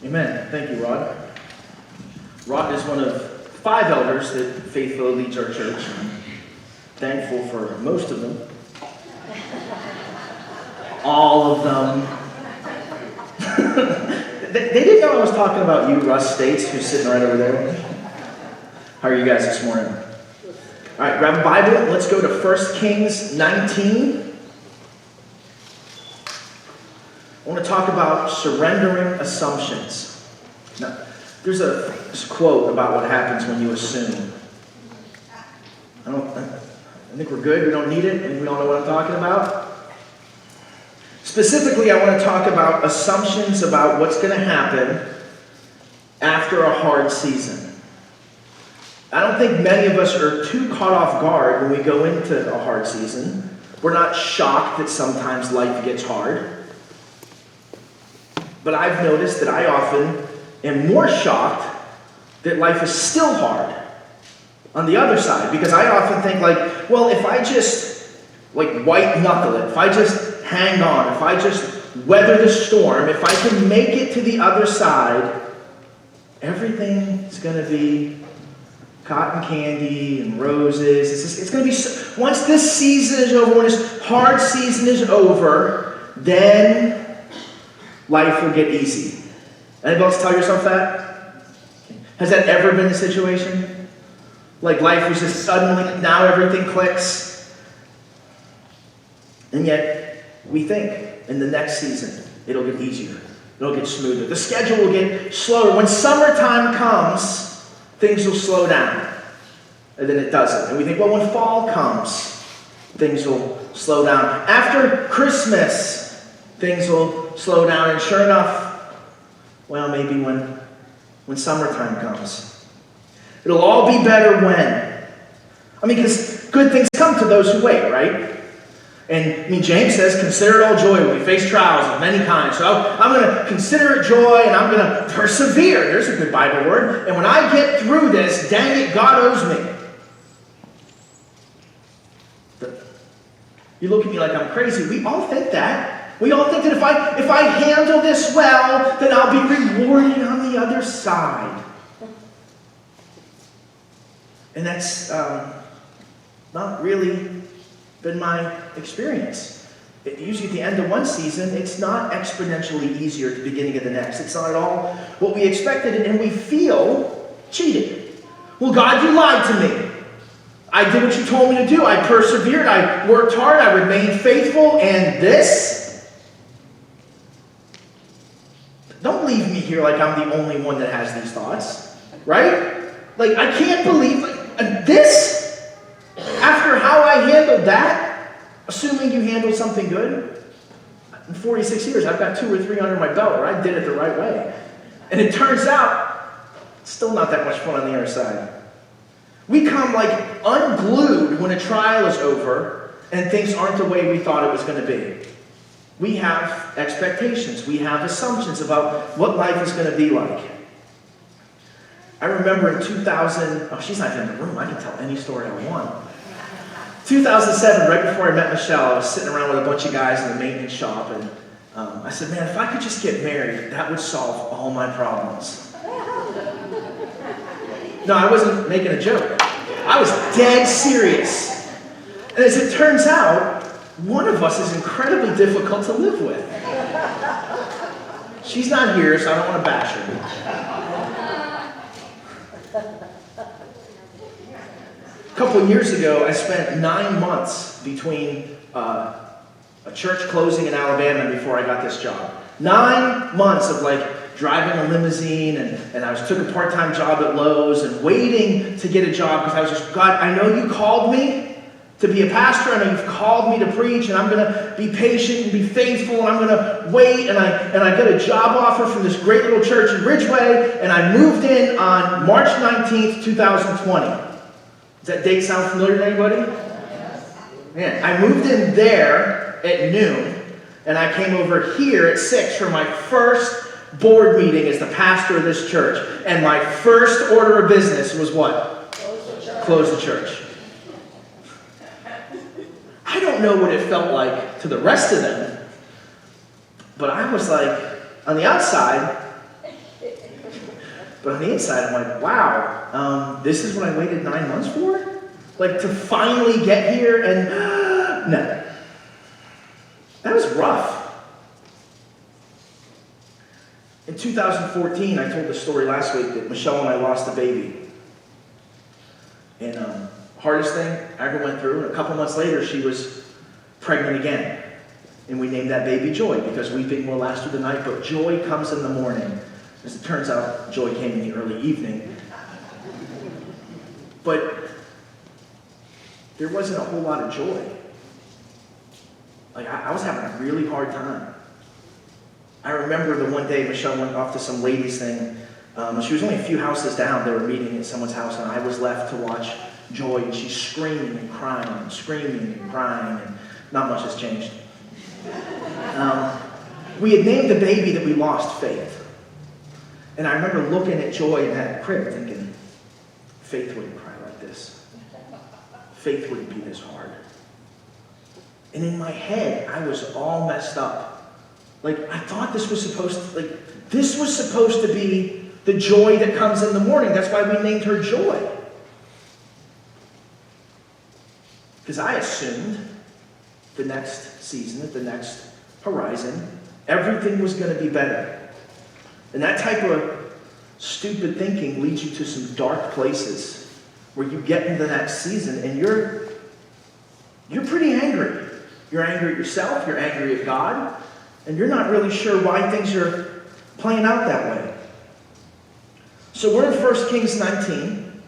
Amen. Thank you, Rod. Rod is one of 5 elders that faithfully leads our church. I'm thankful for most of them. All of them. They didn't know I was talking about you, Russ States, who's sitting right over there. How are you guys this morning? All right, grab a Bible. Let's go to 1 Kings 19. I want to talk about surrendering assumptions. Now, there's this quote about what happens when you assume. I think we're good. We don't need it, and we all know what I'm talking about. Specifically, I want to talk about assumptions about what's going to happen after a hard season. I don't think many of us are too caught off guard when we go into a hard season. We're not shocked that sometimes life gets hard. But I've noticed that I often am more shocked that life is still hard on the other side. Because I often think well, if I just white knuckle it, if I just hang on, if I just weather the storm, if I can make it to the other side, everything's going to be cotton candy and roses. It's going to be, once this season is over, when this hard season is over, then life will get easy. Anybody else tell yourself that? Has that ever been the situation? Life was just suddenly, now everything clicks. And yet, we think in the next season, it'll get easier. It'll get smoother. The schedule will get slower. When summertime comes, things will slow down. And then it doesn't. And we think, when fall comes, things will slow down. After Christmas, things will slow down. And sure enough, maybe when summertime comes. It'll all be better when. Because good things come to those who wait, right? And James says, consider it all joy when we face trials of many kinds. So I'm going to consider it joy, and I'm going to persevere. There's a good Bible word. And when I get through this, dang it, God owes me. You look at me like I'm crazy. We all think that. We all think that if I handle this well, then I'll be rewarded on the other side. And that's not really been my experience. Usually at the end of one season, it's not exponentially easier at the beginning of the next. It's not at all what we expected, and we feel cheated. Well, God, you lied to me. I did what you told me to do. I persevered. I worked hard. I remained faithful. And this? Don't leave me here like I'm the only one that has these thoughts. Right? I can't believe this? After how I handled that, assuming you handled something good, in 46 years, I've got 2 or 3 under my belt where I did it the right way. And it turns out, it's still not that much fun on the other side. We come unglued when a trial is over and things aren't the way we thought it was going to be. We have expectations. We have assumptions about what life is going to be like. I remember in 2000, she's not even in the room. I can tell any story I want. 2007, right before I met Michelle, I was sitting around with a bunch of guys in the maintenance shop, and I said, man, if I could just get married, that would solve all my problems. No, I wasn't making a joke. I was dead serious. And as it turns out, one of us is incredibly difficult to live with. She's not here, so I don't want to bash her. A couple of years ago, I spent 9 months between a church closing in Alabama before I got this job. 9 months of driving a limousine, and I took a part-time job at Lowe's and waiting to get a job because I was just, God, I know you called me to be a pastor. I know you've called me to preach, and I'm going to be patient and be faithful, and I'm going to wait. And I got a job offer from this great little church in Ridgeway, and I moved in on March 19th, 2020. Does that date sound familiar to anybody? Yeah, I moved in there at noon, and I came over here at 6 for my first board meeting as the pastor of this church. And my first order of business was what? Close the church. I don't know what it felt like to the rest of them, but I was on the outside, But on the inside, I'm like, wow, this is what I waited 9 months for? Like, to finally get here and, no. That was rough. In 2014, I told the story last week that Michelle and I lost a baby. And hardest thing I ever went through, and a couple months later, she was pregnant again. And we named that baby Joy, because weeping will last through the night, but joy comes in the morning. As it turns out, joy came in the early evening. But there wasn't a whole lot of joy. Like, I was having a really hard time. I remember the one day Michelle went off to some ladies thing. She was only a few houses down. They were meeting at someone's house, and I was left to watch Joy, and she's screaming and crying, and screaming and crying, and not much has changed. We had named the baby that we lost Faith. And I remember looking at Joy in that crib thinking, Faith wouldn't cry like this. Faith wouldn't be this hard. And in my head, I was all messed up. Like, I thought this was supposed to be the joy that comes in the morning. That's why we named her Joy. Because I assumed the next season, at the next horizon, everything was going to be better. And that type of stupid thinking leads you to some dark places where you get into that season and you're pretty angry. You're angry at yourself, you're angry at God, and you're not really sure why things are playing out that way. So we're in 1 Kings 19.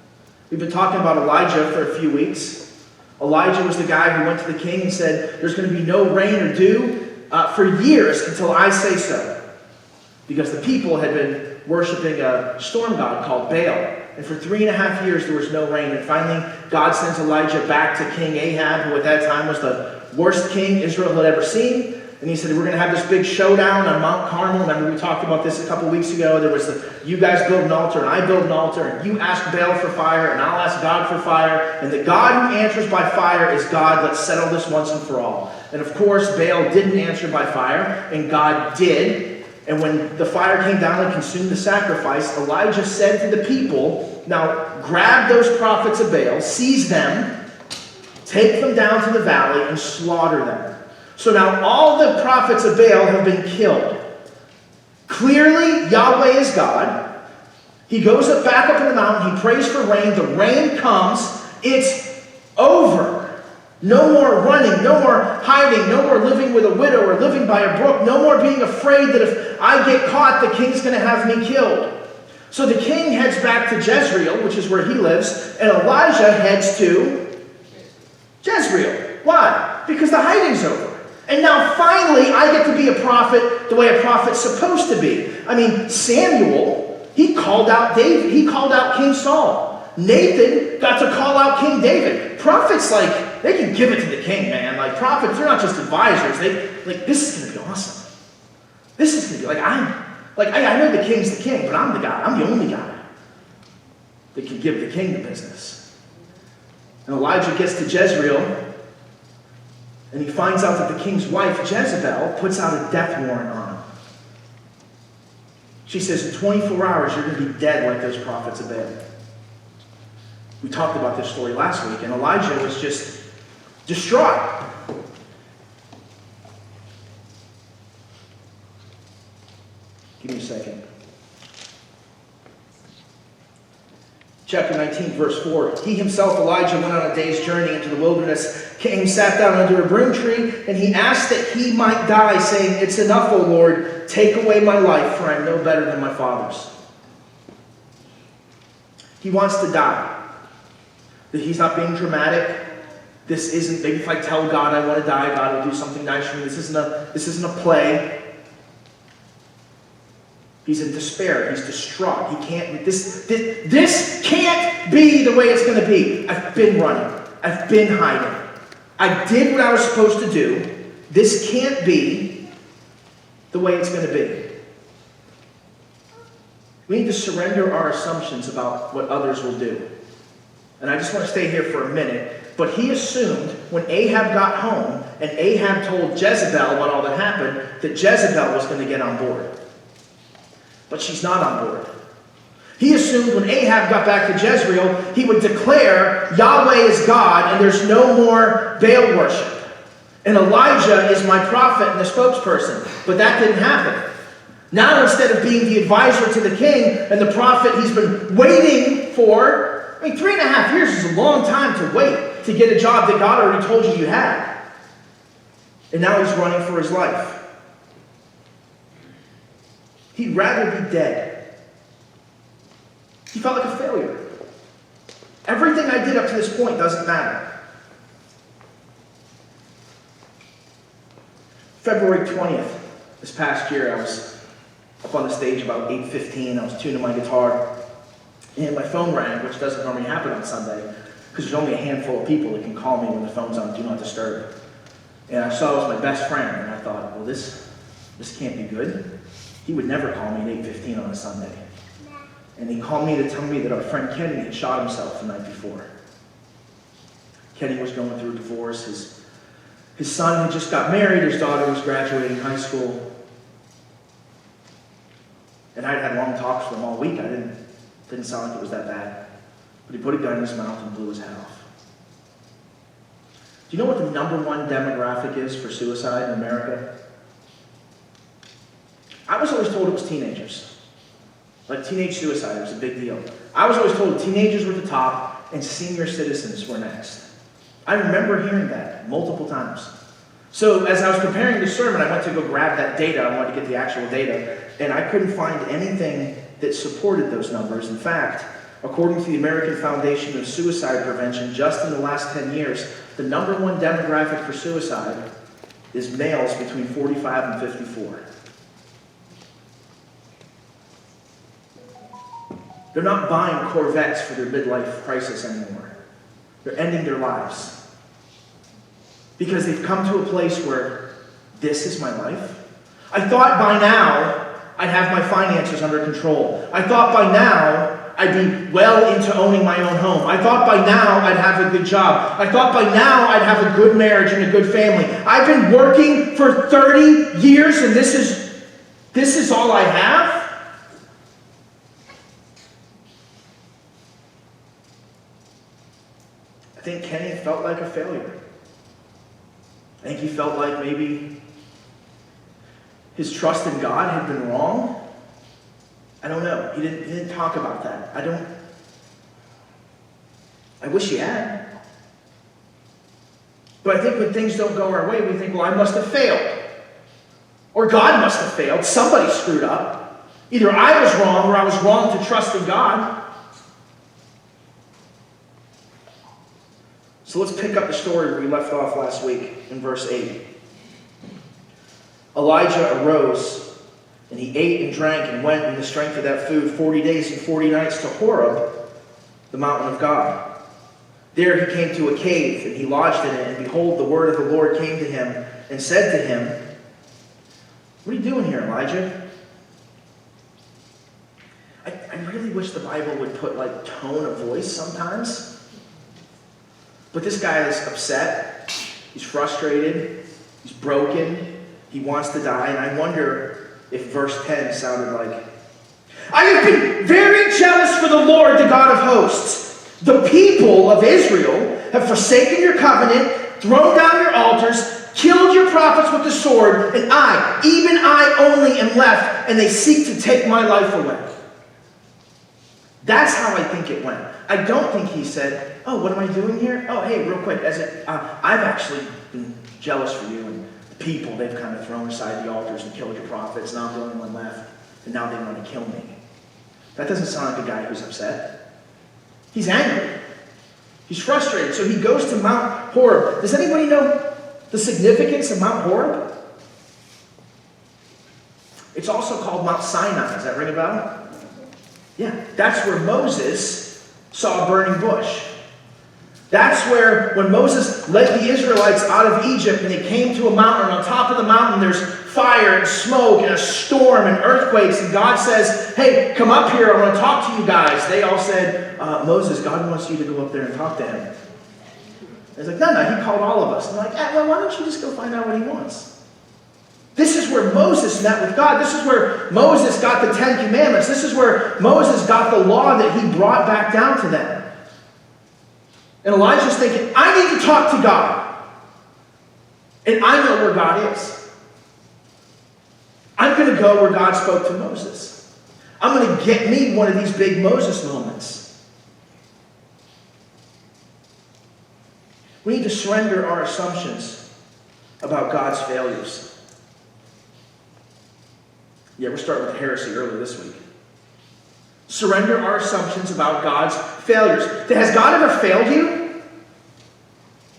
We've been talking about Elijah for a few weeks. Elijah was the guy who went to the king and said, there's going to be no rain or dew for years until I say so. Because the people had been worshiping a storm god called Baal. And for 3.5 years there was no rain. And finally God sends Elijah back to King Ahab, who at that time was the worst king Israel had ever seen. And he said, we're going to have this big showdown on Mount Carmel. Remember we talked about this a couple weeks ago. There was you guys build an altar and I build an altar. And you ask Baal for fire and I'll ask God for fire. And the God who answers by fire is God. Let's settle this once and for all. And of course Baal didn't answer by fire. And God did. And when the fire came down and consumed the sacrifice, Elijah said to the people, now grab those prophets of Baal, seize them, take them down to the valley and slaughter them. So now all the prophets of Baal have been killed. Clearly, Yahweh is God. He goes back up in the mountain. He prays for rain. The rain comes. It's over. No more running. No more hiding. No more living with a widow or living by a brook. No more being afraid that if I get caught, the king's going to have me killed. So the king heads back to Jezreel, which is where he lives, and Elijah heads to Jezreel. Why? Because the hiding's over. And now finally I get to be a prophet the way a prophet's supposed to be. I mean, Samuel, he called out David. He called out King Saul. Nathan got to call out King David. Prophets, like, they can give it to the king, man. Like, prophets, they're not just advisors. This is going to be awesome. This is going to be, I know the king's the king, but I'm the guy. I'm the only guy that can give the king the business. And Elijah gets to Jezreel, and he finds out that the king's wife, Jezebel, puts out a death warrant on him. She says, in 24 hours, you're going to be dead like those prophets of Baal. We talked about this story last week, and Elijah was just distraught. Give me a second. Chapter 19, verse 4. He himself, Elijah, went on a day's journey into the wilderness, came, sat down under a broom tree, and he asked that he might die, saying, it's enough, O Lord, take away my life, for I am no better than my father's. He wants to die. He's not being dramatic. This isn't, maybe if I tell God I want to die, God will do something nice for me. This isn't a play. He's in despair. He's distraught. He can't, this can't be the way it's going to be. I've been running. I've been hiding. I did what I was supposed to do. This can't be the way it's going to be. We need to surrender our assumptions about what others will do. And I just want to stay here for a minute. But he assumed when Ahab got home and Ahab told Jezebel what all that happened, that Jezebel was going to get on board. But she's not on board. He assumed when Ahab got back to Jezreel, he would declare Yahweh is God and there's no more Baal worship. And Elijah is my prophet and the spokesperson. But that didn't happen. Now, instead of being the advisor to the king and the prophet he's been waiting for, 3.5 years is a long time to wait to get a job that God already told you had. And now he's running for his life. He'd rather be dead. He felt like a failure. Everything I did up to this point doesn't matter. February 20th, this past year, I was up on the stage about 8:15. I was tuning my guitar, and my phone rang, which doesn't normally happen on Sunday, because there's only a handful of people that can call me when the phone's on Do Not Disturb. And I saw it was my best friend, and I thought, well, this can't be good. He would never call me at 8:15 on a Sunday. And he called me to tell me that our friend Kenny had shot himself the night before. Kenny was going through a divorce. His son had just got married. His daughter was graduating high school. And I'd had long talks with him all week. Didn't sound like it was that bad. But he put a gun in his mouth and blew his head off. Do you know what the #1 demographic is for suicide in America? I was always told it was teenagers. Like teenage suicide was a big deal. I was always told teenagers were the top and senior citizens were next. I remember hearing that multiple times. So as I was preparing the sermon, I went to go grab that data. I wanted to get the actual data, and I couldn't find anything that supported those numbers. In fact, according to the American Foundation of Suicide Prevention, just in the last 10 years, the #1 demographic for suicide is males between 45 and 54. They're not buying Corvettes for their midlife crisis anymore. They're ending their lives. Because they've come to a place where this is my life. I thought by now I'd have my finances under control. I thought by now I'd be well into owning my own home. I thought by now I'd have a good job. I thought by now I'd have a good marriage and a good family. I've been working for 30 years and this is all I have? I think Kenny felt like a failure. I think he felt like maybe his trust in God had been wrong. I don't know. He didn't talk about that. I wish he had. But I think when things don't go our way, we think, well, I must have failed. Or God must have failed. Somebody screwed up. Either I was wrong or I was wrong to trust in God. So let's pick up the story where we left off last week in verse 8. Elijah arose, and he ate and drank and went in the strength of that food 40 days and 40 nights to Horeb, the mountain of God. There he came to a cave, and he lodged in it, and behold, the word of the Lord came to him and said to him, "What are you doing here, Elijah?" I really wish the Bible would put like tone of voice sometimes. But this guy is upset, he's frustrated, he's broken, he wants to die, and I wonder if verse 10 sounded like, "I have been very jealous for the Lord, the God of hosts. The people of Israel have forsaken your covenant, thrown down your altars, killed your prophets with the sword, and I, even I only am left, and they seek to take my life away." That's how I think it went. I don't think he said, "Oh, what am I doing here? Oh, hey, real quick, I've actually been jealous for you, and the people, they've kind of thrown aside the altars and killed your prophets, now I'm the only one left, and now they want to kill me." That doesn't sound like a guy who's upset. He's angry. He's frustrated, so he goes to Mount Horeb. Does anybody know the significance of Mount Horeb? It's also called Mount Sinai. Does that ring a bell? Yeah, that's where Moses saw a burning bush. That's where, when Moses led the Israelites out of Egypt and they came to a mountain, on top of the mountain there's fire and smoke and a storm and earthquakes, and God says, "Hey, come up here, I want to talk to you guys." They all said, "Moses, God wants you to go up there and talk to him." He's like, no, he called all of us. And they're like, well, why don't you just go find out what he wants? This is where Moses met with God. This is where Moses got the 10 Commandments. This is where Moses got the law that he brought back down to them. And Elijah's thinking, I need to talk to God. And I know where God is. I'm going to go where God spoke to Moses. I'm going to get me one of these big Moses moments. We need to surrender our assumptions about God's failures. Yeah, we're starting with heresy early this week. Surrender our assumptions about God's failures. Has God ever failed you?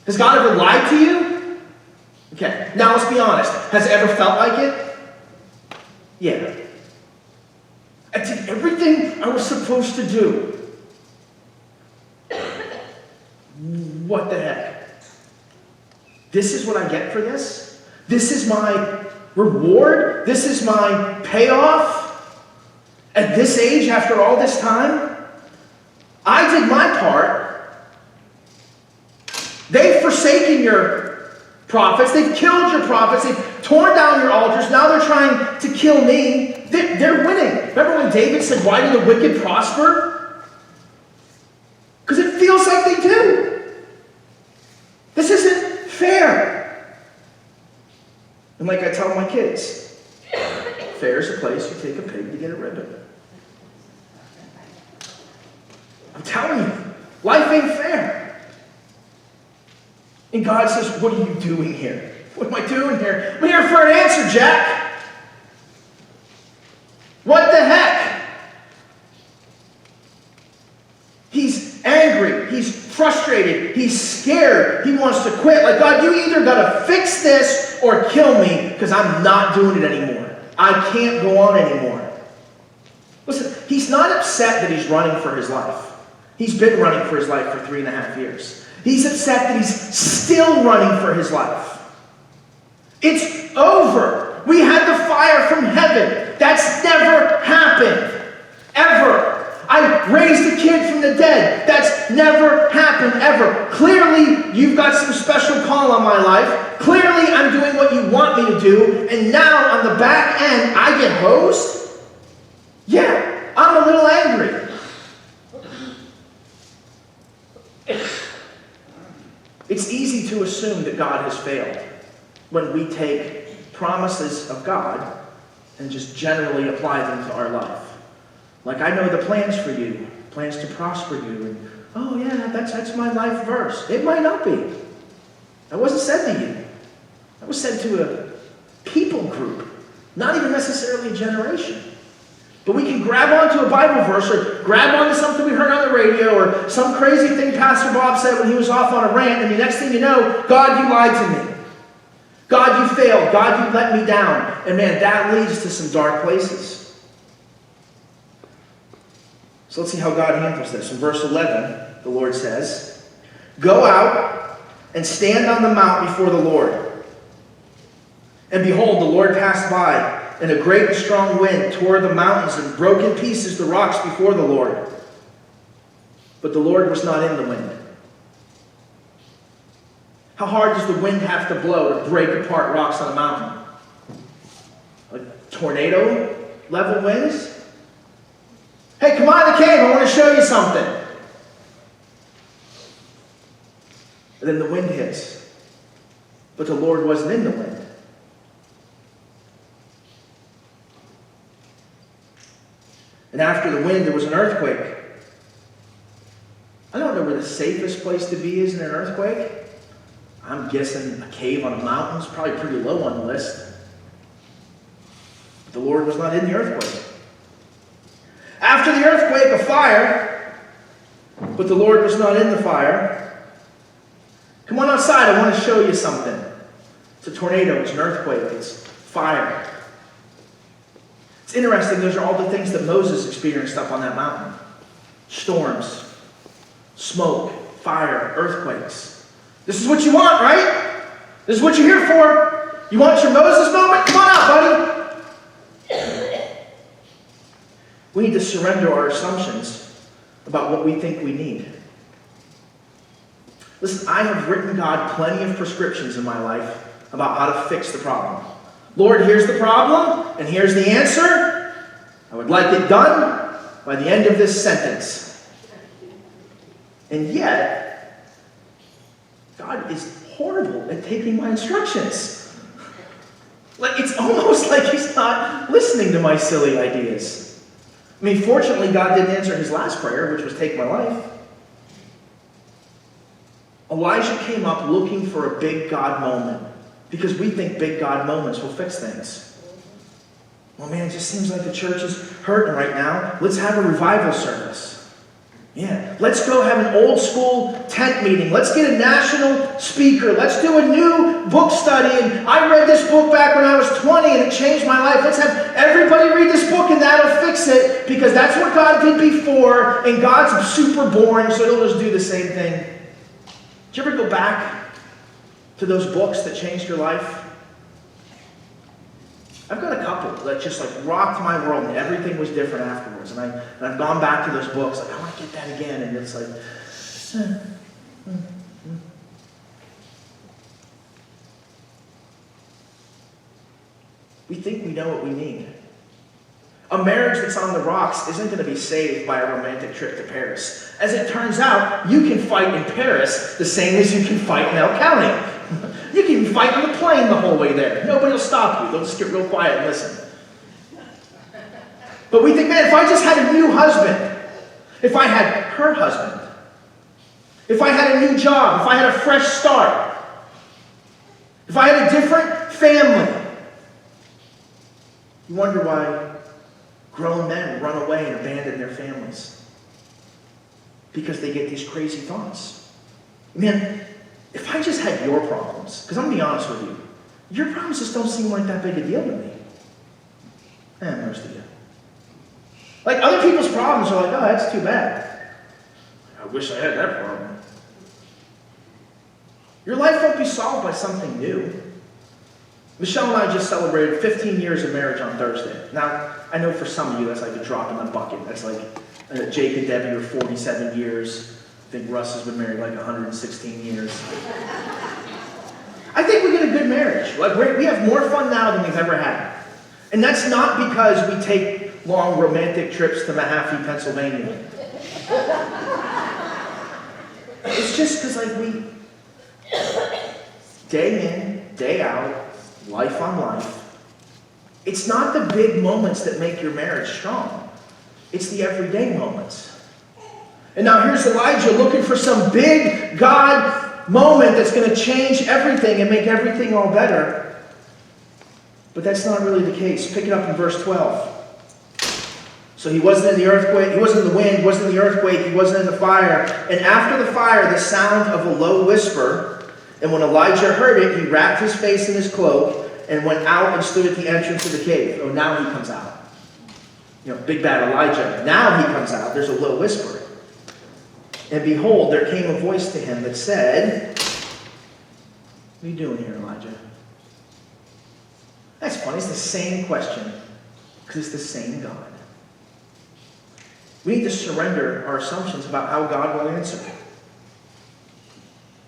Has God ever lied to you? Okay, now let's be honest. Has it ever felt like it? Yeah. I did everything I was supposed to do. What the heck? This is what I get for this? This is my reward? This is my payoff? At this age, after all this time? I did my part. They've forsaken your prophets. They've killed your prophets. They've torn down your altars. Now they're trying to kill me. They're winning. Remember when David said, why do the wicked prosper? Because it feels like they do. This isn't fair. And like I tell my kids, fair is a place you take a pig to get a ribbon. I'm telling you, life ain't fair. And God says, what are you doing here? What am I doing here? I'm here for an answer, Jack. What the heck? He's angry. He's frustrated. He's scared. He wants to quit. Like, God, you either got to fix this or kill me because I'm not doing it anymore. I can't go on anymore. Listen, he's not upset that he's running for his life. He's been running for his life for 3.5 years. He's upset that he's still running for his life. It's over. We had the fire from heaven. That's never happened. Ever. I raised a kid from the dead. That's never happened, ever. Clearly, you've got some special call on my life. Clearly, I'm doing what you want me to do. And now, on the back end, I get hosed? Yeah, I'm a little angry. It's easy to assume that God has failed when we take promises of God and just generally apply them to our life. Like, I know the plans for you, plans to prosper you, and oh yeah, that's my life verse. It might not be. That wasn't said to you. That was said to a people group, not even necessarily a generation. But we can grab onto a Bible verse or grab onto something we heard on the radio or some crazy thing Pastor Bob said when he was off on a rant, and the next thing you know, God, you lied to me. God, you failed. God, you let me down. And man, that leads to some dark places. So let's see how God handles this. In verse 11, the Lord says, go out and stand on the mount before the Lord. And behold, the Lord passed by, and a great and strong wind tore the mountains and broke in pieces the rocks before the Lord. But the Lord was not in the wind. How hard does the wind have to blow to break apart rocks on a mountain? Like tornado level winds? Hey, come out of the cave, I want to show you something. And then the wind hits. But the Lord wasn't in the wind. And after the wind, there was an earthquake. I don't know where the safest place to be is in an earthquake. I'm guessing a cave on a mountain is probably pretty low on the list. But the Lord was not in the earthquake. After the earthquake, a fire. But the Lord was not in the fire. Come on outside, I want to show you something. It's a tornado, it's an earthquake, it's fire. It's interesting, those are all the things that Moses experienced up on that mountain. Storms, smoke, fire, earthquakes. This is what you want, right? This is what you're here for. You want your Moses moment? Come on out, buddy. We need to surrender our assumptions about what we think we need. Listen, I have written God plenty of prescriptions in my life about how to fix the problem. Lord, here's the problem, and here's the answer. I would like it done by the end of this sentence. And yet, God is horrible at taking my instructions. Like, it's almost like he's not listening to my silly ideas. I mean, fortunately, God didn't answer his last prayer, which was take my life. Elijah came up looking for a big God moment because we think big God moments will fix things. Well, man, it just seems like the church is hurting right now. Let's have a revival service. Yeah, let's go have an old school tent meeting. Let's get a national speaker. Let's do a new book study. And I read this book back when I was 20 and it changed my life. Let's have everybody read this book and that'll fix it because that's what God did before and God's super boring, so he'll just do the same thing. Did you ever go back to those books that changed your life? I've got a couple that just like rocked my world and everything was different afterwards. And I've gone back to those books like, I want to get that again. And it's like, we think we know what we need. A marriage that's on the rocks isn't going to be saved by a romantic trip to Paris. As it turns out, you can fight in Paris the same as you can fight in El County. You can even fight on the plane the whole way there. Nobody will stop you. They'll just get real quiet and listen. But we think, man, if I just had a new husband, if I had her husband, if I had a new job, if I had a fresh start, if I had a different family, you wonder why grown men run away and abandon their families. Because they get these crazy thoughts. Man, if I just had your problems, because I'm going to be honest with you, your problems just don't seem like that big a deal to me. Most of you. Like, other people's problems are like, oh, that's too bad. I wish I had that problem. Your life won't be solved by something new. Michelle and I just celebrated 15 years of marriage on Thursday. Now, I know for some of you that's like a drop in the bucket. That's like Jake and Debbie are 47 years. I think Russ has been married like 116 years. I think we get a good marriage. Like we have more fun now than we've ever had. And that's not because we take long romantic trips to Mahaffey, Pennsylvania. It's just because like we, day in, day out, life on life, it's not the big moments that make your marriage strong. It's the everyday moments. And now here's Elijah looking for some big God moment that's going to change everything and make everything all better. But that's not really the case. Pick it up in verse 12. So he wasn't in the earthquake, he wasn't in the wind, he wasn't in the earthquake, he wasn't in the fire. And after the fire, the sound of a low whisper. And when Elijah heard it, he wrapped his face in his cloak and went out and stood at the entrance of the cave. Oh, now he comes out. You know, big bad Elijah. Now he comes out. There's a low whisper. And behold, there came a voice to him that said, what are you doing here, Elijah? That's funny. It's the same question because it's the same God. We need to surrender our assumptions about how God will answer.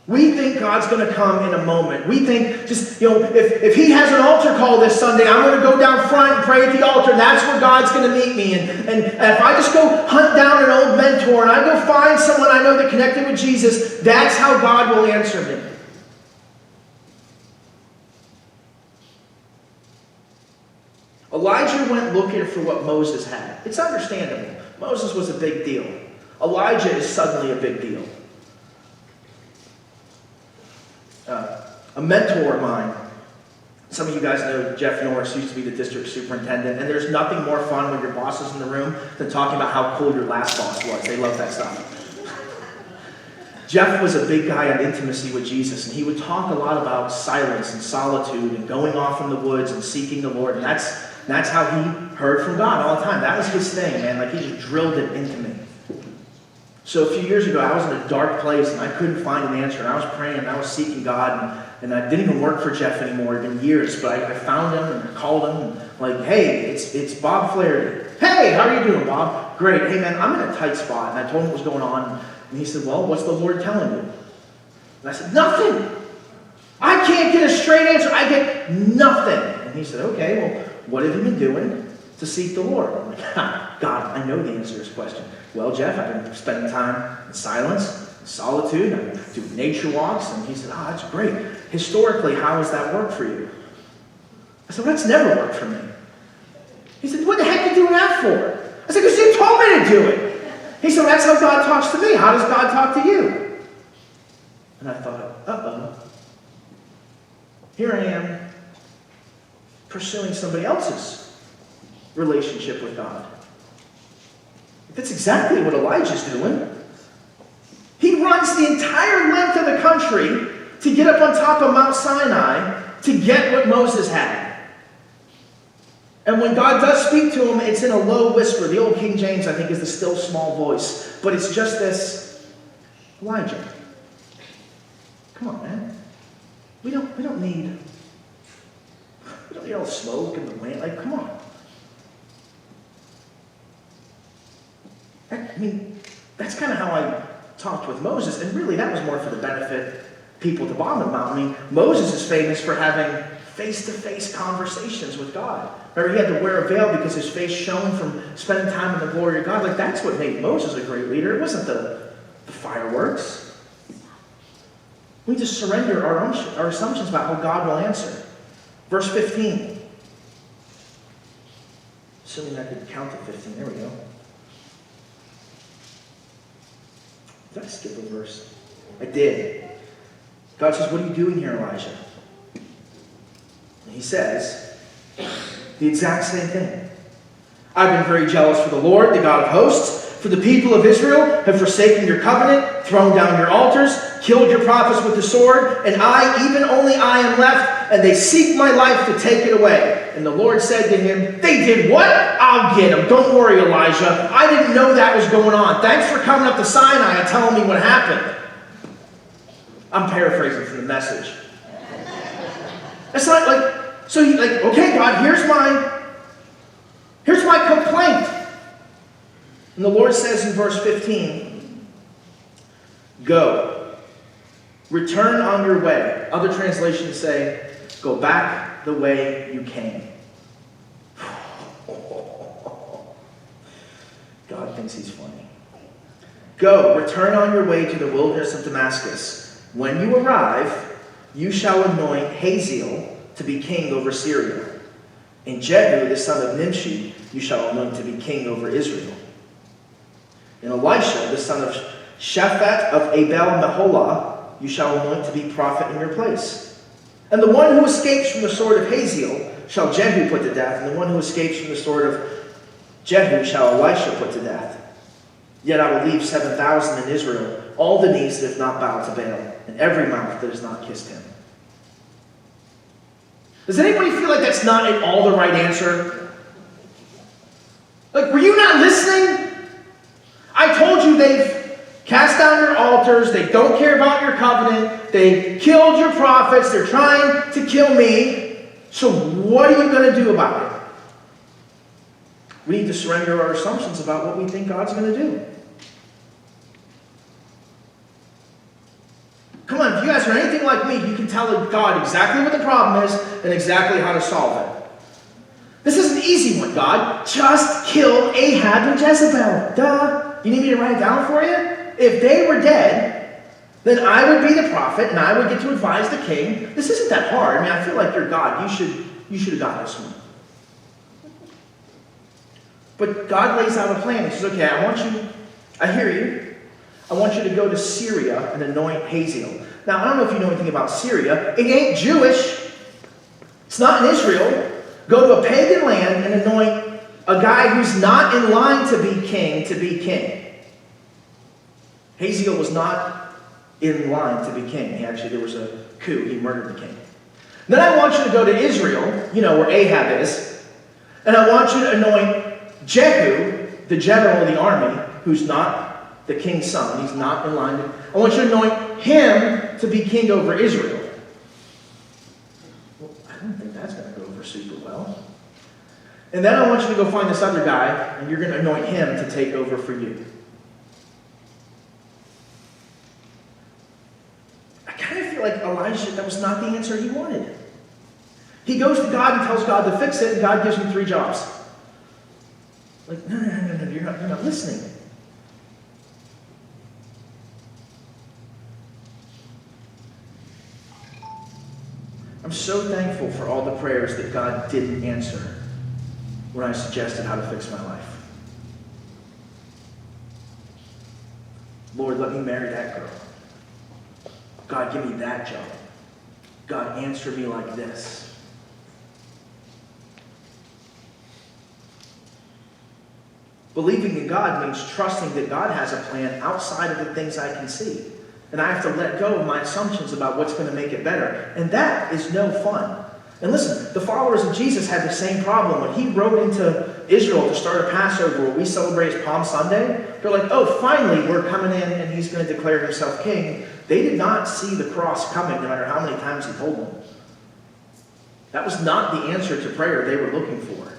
We think God's going to come in a moment. We think just, if he has an altar call this Sunday, I'm going to go down front and pray at the altar. That's where God's going to meet me. And if I just go hunt down an old mentor and I go find someone I know that connected with Jesus, that's how God will answer me. Elijah went looking for what Moses had. It's understandable. Moses was a big deal. Elijah is suddenly a big deal. A mentor of mine, some of you guys know Jeff Norris used to be the district superintendent, and there's nothing more fun when your boss is in the room than talking about how cool your last boss was. They love that stuff. Jeff was a big guy on intimacy with Jesus, and he would talk a lot about silence and solitude and going off in the woods and seeking the Lord, and that's how he heard from God all the time. That was his thing, man. Like, he just drilled it into me. So a few years ago, I was in a dark place, and I couldn't find an answer, and I was praying, and I was seeking God, and I didn't even work for Jeff anymore. It had been years, but I found him, and I called him, and like, hey, it's Bob Flaherty. Hey, how are you doing, Bob? Great. Hey, man, I'm in a tight spot, and I told him what was going on, and he said, well, what's the Lord telling you? And I said, nothing. I can't get a straight answer. I get nothing. And And he said, okay, well, what have you been doing to seek the Lord? I'm like, God, I know the answer to this question. Well, Jeff, I've been spending time in silence, in solitude. I've been doing nature walks. And he said, that's great. Historically, how has that worked for you? I said, well, that's never worked for me. He said, what the heck are you doing that for? I said, because you told me to do it. He said, that's how God talks to me. How does God talk to you? And I thought, uh-oh. Here I am pursuing somebody else's relationship with God. That's exactly what Elijah's doing. He runs the entire length of the country to get up on top of Mount Sinai to get what Moses had. And when God does speak to him, it's in a low whisper. The old King James, I think, is the still small voice. But it's just this, Elijah, come on, man. We don't need all the smoke and the wind. Like, come on. I mean, that's kind of how I talked with Moses. And really, that was more for the benefit people at the bottom of the mountain. I mean, Moses is famous for having face-to-face conversations with God. Remember, he had to wear a veil because his face shone from spending time in the glory of God. Like, that's what made Moses a great leader. It wasn't the fireworks. We need to surrender our assumptions about how God will answer. Verse 15. Assuming I could count to 15. There we go. Did I skip a verse? I did. God says, what are you doing here, Elijah? And he says the exact same thing. I've been very jealous for the Lord, the God of hosts. For the people of Israel have forsaken your covenant, thrown down your altars, killed your prophets with the sword, and only I am left, and they seek my life to take it away. And the Lord said to him, they did what? I'll get them. Don't worry, Elijah. I didn't know that was going on. Thanks for coming up to Sinai and telling me what happened. I'm paraphrasing from the Message. It's not like, so you like, okay, God, here's my complaint. And the Lord says in verse 15, go, return on your way. Other translations say, go back the way you came. God thinks he's funny. Go, return on your way to the wilderness of Damascus. When you arrive, you shall anoint Hazael to be king over Syria. And Jehu, the son of Nimshi, you shall anoint to be king over Israel. And Elisha, the son of Shaphat of Abel-Meholah, you shall anoint to be prophet in your place. And the one who escapes from the sword of Hazael shall Jehu put to death, and the one who escapes from the sword of Jehu shall Elisha put to death. Yet I will leave 7,000 in Israel, all the knees that have not bowed to Baal, and every mouth that has not kissed him. Does anybody feel like that's not at all the right answer? Like, were you not listening? I told you they've cast down your altars, they don't care about your covenant, they killed your prophets, they're trying to kill me. So what are you going to do about it? We need to surrender our assumptions about what we think God's going to do. Come on, if you guys are anything like me, you can tell God exactly what the problem is and exactly how to solve it. This is an easy one, God. Just kill Ahab and Jezebel. Duh. You need me to write it down for you? If they were dead, then I would be the prophet and I would get to advise the king. This isn't that hard. I mean, I feel like you're God. You should have got this one. But God lays out a plan. He says, okay, I hear you. I want you to go to Syria and anoint Hazael. Now, I don't know if you know anything about Syria. It ain't Jewish. It's not in Israel. Go to a pagan land and anoint a guy who's not in line to be king. Hazael was not in line to be king. There was a coup. He murdered the king. Then I want you to go to Israel, where Ahab is, and I want you to anoint Jehu, the general of the army, who's not the king's son. He's not in line. I want you to anoint him to be king over Israel. Well, I don't think that's going to go over super well. And then I want you to go find this other guy, and you're going to anoint him to take over for you. I kind of feel like Elijah, that was not the answer he wanted. He goes to God and tells God to fix it, and God gives him 3 jobs. Like, no, you're not listening. I'm so thankful for all the prayers that God didn't answer when I suggested how to fix my life. Lord, let me marry that girl. God, give me that job. God, answer me like this. Believing in God means trusting that God has a plan outside of the things I can see. And I have to let go of my assumptions about what's going to make it better. And that is no fun. And listen, the followers of Jesus had the same problem. When he rode into Israel to start a Passover, where we celebrate as Palm Sunday, they're like, oh, finally, we're coming in and he's going to declare himself king. They did not see the cross coming, no matter how many times he told them. That was not the answer to prayer they were looking for.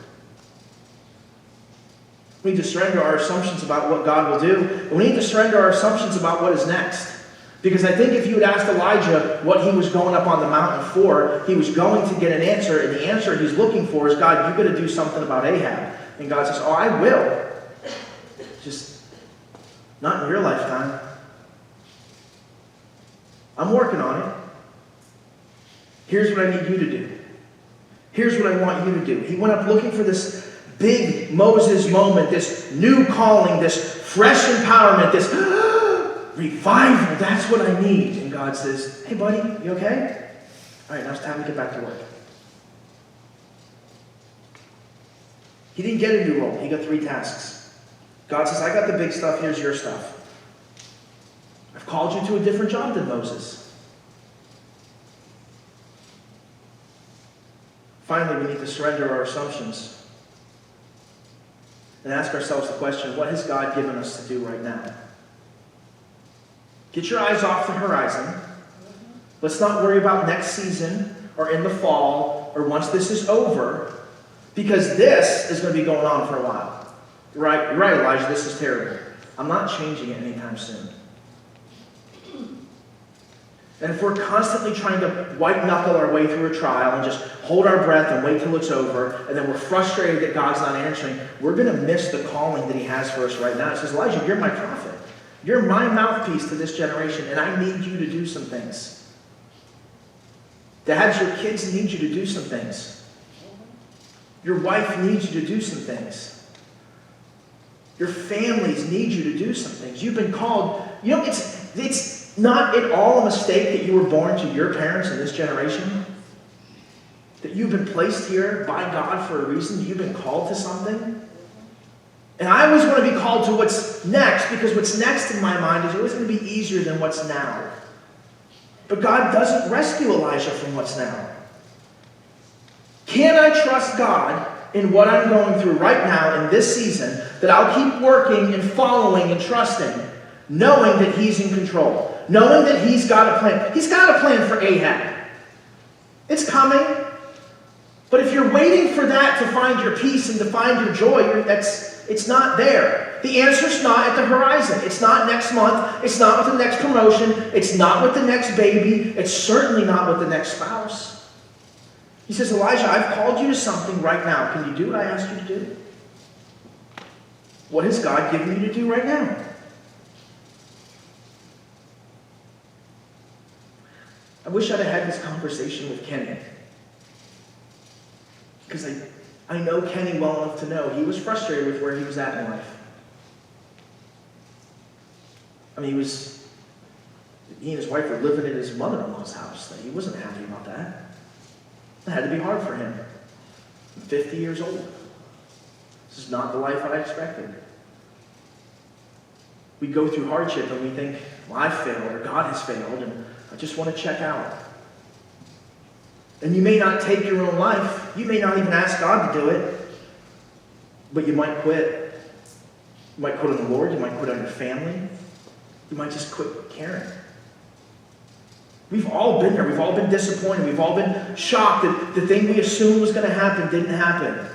We need to surrender our assumptions about what God will do. And we need to surrender our assumptions about what is next. Because I think if you had asked Elijah what he was going up on the mountain for, he was going to get an answer. And the answer he's looking for is, God, you've got to do something about Ahab. And God says, oh, I will. Just not in your lifetime. I'm working on it. Here's what I need you to do. Here's what I want you to do. He went up looking for this big Moses moment, this new calling, this fresh empowerment, this revival. That's what I need. And God says, hey, buddy, you okay? All right, now it's time to get back to work. He didn't get a new role. He got 3 tasks. God says, I got the big stuff. Here's your stuff. I've called you to a different job than Moses. Finally, we need to surrender our assumptions and ask ourselves the question, what has God given us to do right now? Get your eyes off the horizon. Let's not worry about next season or in the fall or once this is over, because this is going to be going on for a while. You're right, Elijah, this is terrible. I'm not changing it anytime soon. And if we're constantly trying to white-knuckle our way through a trial and just hold our breath and wait till it's over, and then we're frustrated that God's not answering, we're going to miss the calling that he has for us right now. It says, Elijah, you're my prophet. You're my mouthpiece to this generation, and I need you to do some things. Dads, your kids need you to do some things. Your wife needs you to do some things. Your families need you to do some things. You've been called. You know, it's not at all a mistake that you were born to your parents in this generation. That you've been placed here by God for a reason. You've been called to something. And I always want to be called to what's next, because what's next in my mind is always going to be easier than what's now. But God doesn't rescue Elijah from what's now. Can I trust God in what I'm going through right now in this season, that I'll keep working and following and trusting, knowing that he's in control, knowing that he's got a plan? He's got a plan for Ahab. It's coming. But if you're waiting for that to find your peace and to find your joy, it's not there. The answer's not at the horizon. It's not next month. It's not with the next promotion. It's not with the next baby. It's certainly not with the next spouse. He says, Elijah, I've called you to something right now. Can you do what I asked you to do? What has God given you to do right now? I wish I'd have had this conversation with Kenny. Because I know Kenny well enough to know he was frustrated with where he was at in life. I mean, he and his wife were living in his mother-in-law's house. He wasn't happy about that. It had to be hard for him. I'm 50 years old. This is not the life I expected. We go through hardship and we think, well, I failed or God has failed and I just want to check out. And you may not take your own life. You may not even ask God to do it. But you might quit. You might quit on the Lord. You might quit on your family. You might just quit caring. We've all been there. We've all been disappointed. We've all been shocked that the thing we assumed was going to happen didn't happen.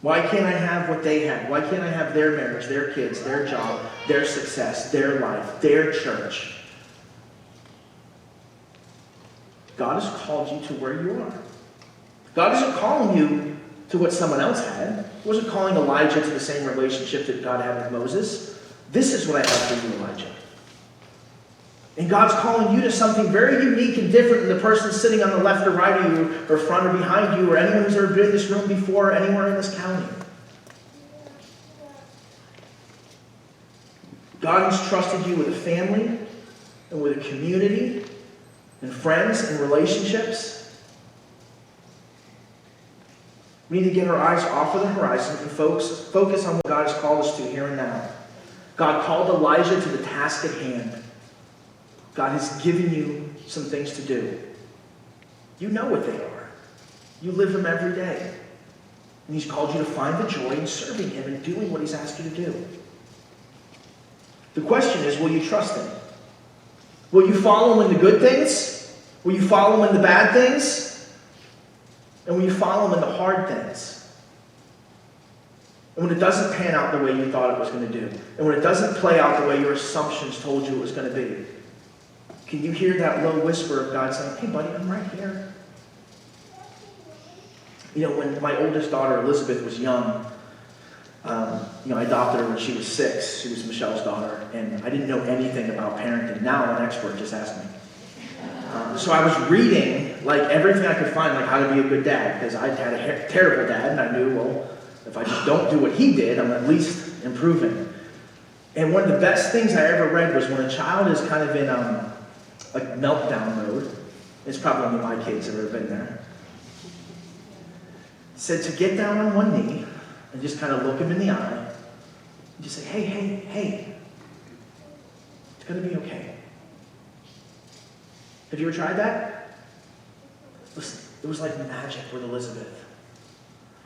Why can't I have what they had? Why can't I have their marriage, their kids, their job, their success, their life, their church? God has called you to where you are. God isn't calling you to what someone else had. He wasn't calling Elijah to the same relationship that God had with Moses. This is what I have for you, Elijah. And God's calling you to something very unique and different than the person sitting on the left or right of you, or front or behind you, or anyone who's ever been in this room before, or anywhere in this county. God has trusted you with a family, and with a community, and friends, and relationships. We need to get our eyes off of the horizon and focus on what God has called us to here and now. God called Elijah to the task at hand. God has given you some things to do. You know what they are. You live them every day. And He's called you to find the joy in serving Him and doing what He's asked you to do. The question is, will you trust Him? Will you follow Him in the good things? Will you follow Him in the bad things? And will you follow Him in the hard things? And when it doesn't pan out the way you thought it was going to do, and when it doesn't play out the way your assumptions told you it was going to be, can you hear that low whisper of God saying, hey buddy, I'm right here? You know, when my oldest daughter, Elizabeth, was young, I adopted her when she was 6. She was Michelle's daughter, and I didn't know anything about parenting. Now I'm an expert, just ask me. So I was reading, like, everything I could find, like, how to be a good dad, because I had a terrible dad, and I knew, well, if I just don't do what he did, I'm at least improving. And one of the best things I ever read was when a child is kind of in like meltdown mode. It's probably only my kids have ever been there. It said to get down on one knee and just kind of look him in the eye and just say, hey, it's going to be okay. Have you ever tried that? Listen, it was like magic with Elizabeth.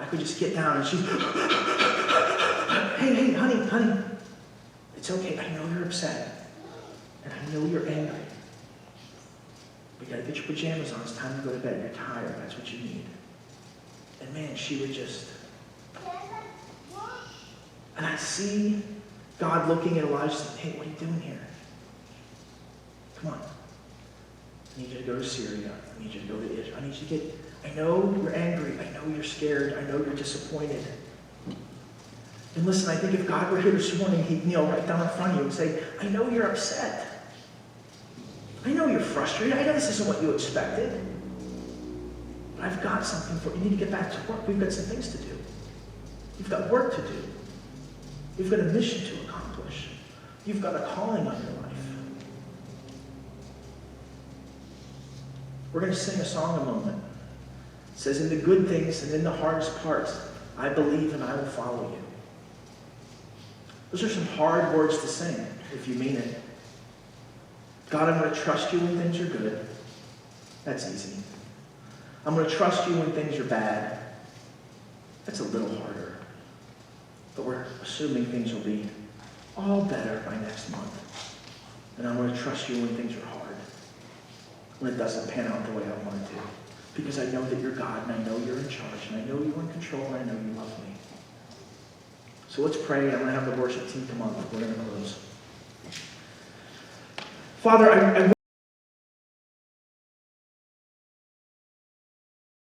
I could just get down and she's, hey, honey, it's okay. I know you're upset. And I know you're angry. We gotta get your pajamas on. It's time to go to bed. You're tired. That's what you need. And man, she would just... And I see God looking at Elijah saying, hey, what are you doing here? Come on. I need you to go to Syria. I need you to go to Israel. I need you to get... I know you're angry. I know you're scared. I know you're disappointed. And listen, I think if God were here this morning, He'd kneel right down in front of you and say, I know you're upset. I know you're frustrated. I know this isn't what you expected. But I've got something for you. You need to get back to work. We've got some things to do. You've got work to do. You've got a mission to accomplish. You've got a calling on your life. We're going to sing a song in a moment. It says, in the good things and in the hardest parts, I believe and I will follow you. Those are some hard words to sing, if you mean it. God, I'm going to trust you when things are good. That's easy. I'm going to trust you when things are bad. That's a little harder. But we're assuming things will be all better by next month. And I'm going to trust you when things are hard. When it doesn't pan out the way I want it to. Because I know that you're God, and I know you're in charge, and I know you're in control, and I know you love me. So let's pray. I'm going to have the worship team come on. We're going to close. Father, I